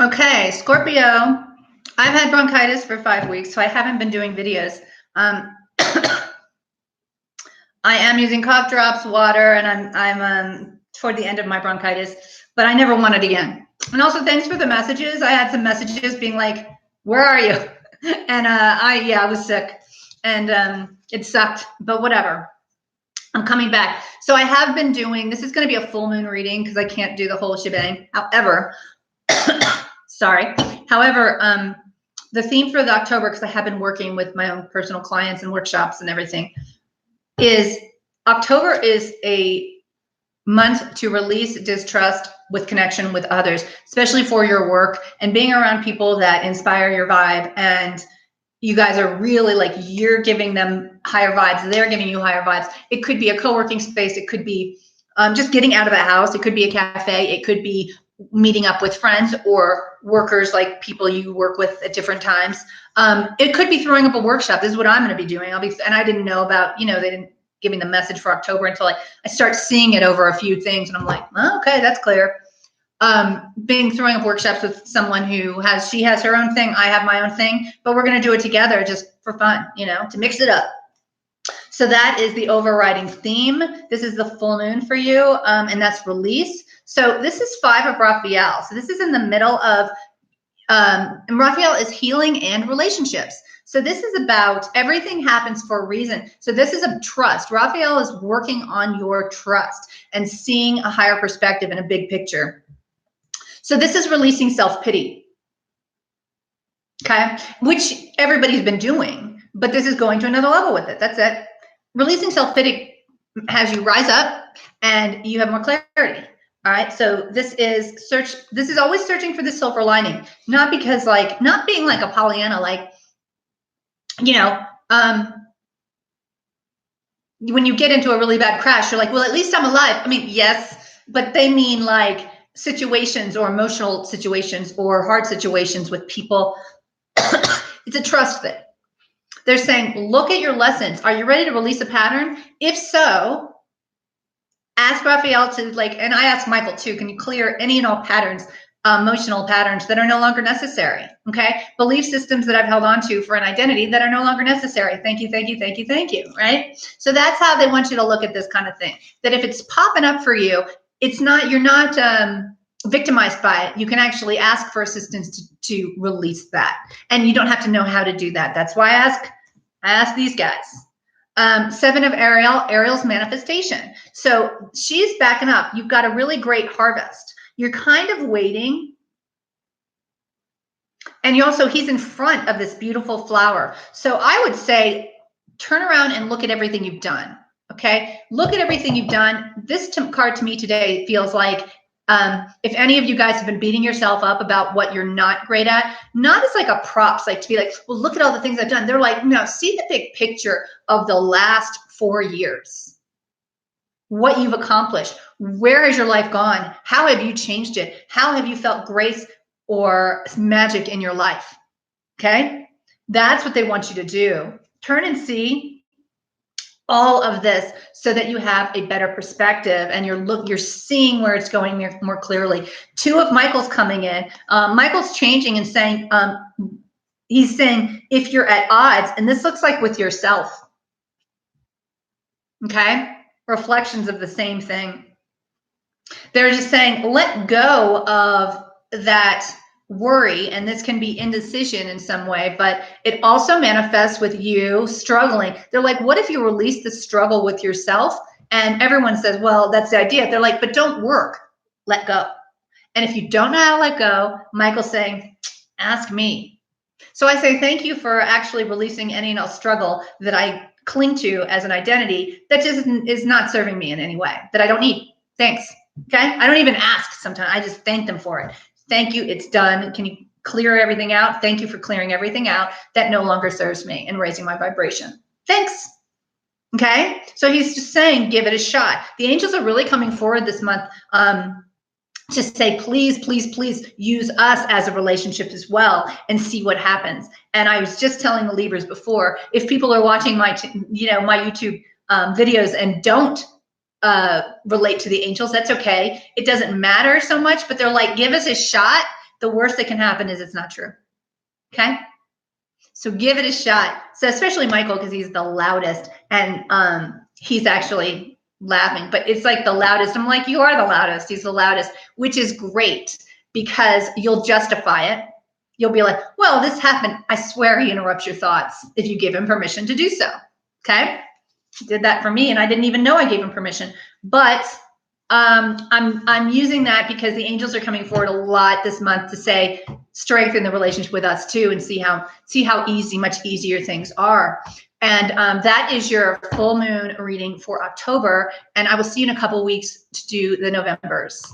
Okay, Scorpio. I've had bronchitis for 5 weeks, so I haven't been doing videos. I am using cough drops, water, and I'm toward the end of my bronchitis, but I never want it again. And also, thanks for the messages. I had some messages being like, "Where are you?" And I was sick, and it sucked, but whatever. I'm coming back. So I have been doing. This is going to be a full moon reading because I can't do the whole shebang. However, sorry. However, the theme for the October, because I have been working with my own personal clients and workshops and everything, is October is a month to release distrust with connection with others, especially for your work and being around people that inspire your vibe. And you guys are really like, you're giving them higher vibes. They're giving you higher vibes. It could be a co-working space. It could be just getting out of the house. It could be a cafe. It could be meeting up with friends or workers, like people you work with at different times. It could be throwing up a workshop. This is what I'm going to be doing. And I didn't know about, they didn't give me the message for October until I start seeing it over a few things. And I'm like, oh, okay, that's clear. Throwing up workshops with someone she has her own thing. I have my own thing, but we're going to do it together just for fun, to mix it up. So that is the overriding theme. This is the full moon for you, and that's release. So this is 5 of Raphael. So this is in the middle of, and Raphael is healing and relationships. So this is about everything happens for a reason. So this is a trust. Raphael is working on your trust and seeing a higher perspective and a big picture. So this is releasing self-pity, okay, which everybody's been doing, but this is going to another level with it. That's it. Releasing self-pity has you rise up and you have more clarity. All right. So this is always searching for the silver lining, not because not being like a Pollyanna, when you get into a really bad crash, you're like, well, at least I'm alive. I mean, yes, but they mean like situations or emotional situations or hard situations with people. It's a trust thing. They're saying, look at your lessons. Are you ready to release a pattern? If so, ask Raphael to and I ask Michael too, can you clear any and all patterns, emotional patterns that are no longer necessary? Okay. Belief systems that I've held on to for an identity that are no longer necessary. Thank you, thank you, thank you, thank you. Right. So that's how they want you to look at this kind of thing. That if it's popping up for you, you're not victimized by it. You can actually ask for assistance to release that. And you don't have to know how to do that. That's why I ask these guys. 7 of Ariel's manifestation. So she's backing up. You've got a really great harvest. You're kind of waiting. And he's in front of this beautiful flower. So I would say, turn around and look at everything you've done. Okay. Look at everything you've done. This card to me today feels like, if any of you guys have been beating yourself up about what you're not great at, not as like a props, like to be like, well, look at all the things I've done. They're like, no, see the big picture of the last 4 years, what you've accomplished. Where has your life gone? How have you changed it? How have you felt grace or magic in your life? Okay. That's what they want you to do. Turn and see all of this so that you have a better perspective and you're seeing where it's going more clearly. 2 of Michael's coming in. Michael's changing and saying, he's saying, if you're at odds, and this looks like with yourself, okay? Reflections of the same thing. They're just saying, let go of that worry, and this can be indecision in some way, but it also manifests with you struggling. They're like, what if you release the struggle with yourself? And everyone says, well, that's the idea. They're like, but don't work, let go. And if you don't know how to let go, Michael's saying, ask me. So I say, thank you for actually releasing any and all struggle that I cling to as an identity that just is not serving me in any way, that I don't need. Thanks. Okay. I don't even ask sometimes. I just thank them for it. Thank you. It's done. Can you clear everything out? Thank you for clearing everything out that no longer serves me and raising my vibration. Thanks. Okay. So he's just saying, give it a shot. The angels are really coming forward this month to say, please, please, please use us as a relationship as well and see what happens. And I was just telling the Libras before, if people are watching my YouTube videos and don't relate to the angels, that's okay. It doesn't matter so much, but they're like, give us a shot the worst that can happen is it's not true. Okay. So give it a shot. So especially Michael, because he's the loudest, and he's actually laughing, but it's like the loudest. I'm like, you are the loudest. He's the loudest, which is great because you'll justify it. You'll be like, well, this happened. I swear he interrupts your thoughts if you give him permission to do so. Okay. He did that for me, and I didn't even know I gave him permission. But I'm using that because the angels are coming forward a lot this month to say strengthen the relationship with us too, and see how much easier things are. And that is your full moon reading for October, and I will see you in a couple weeks to do the Novembers.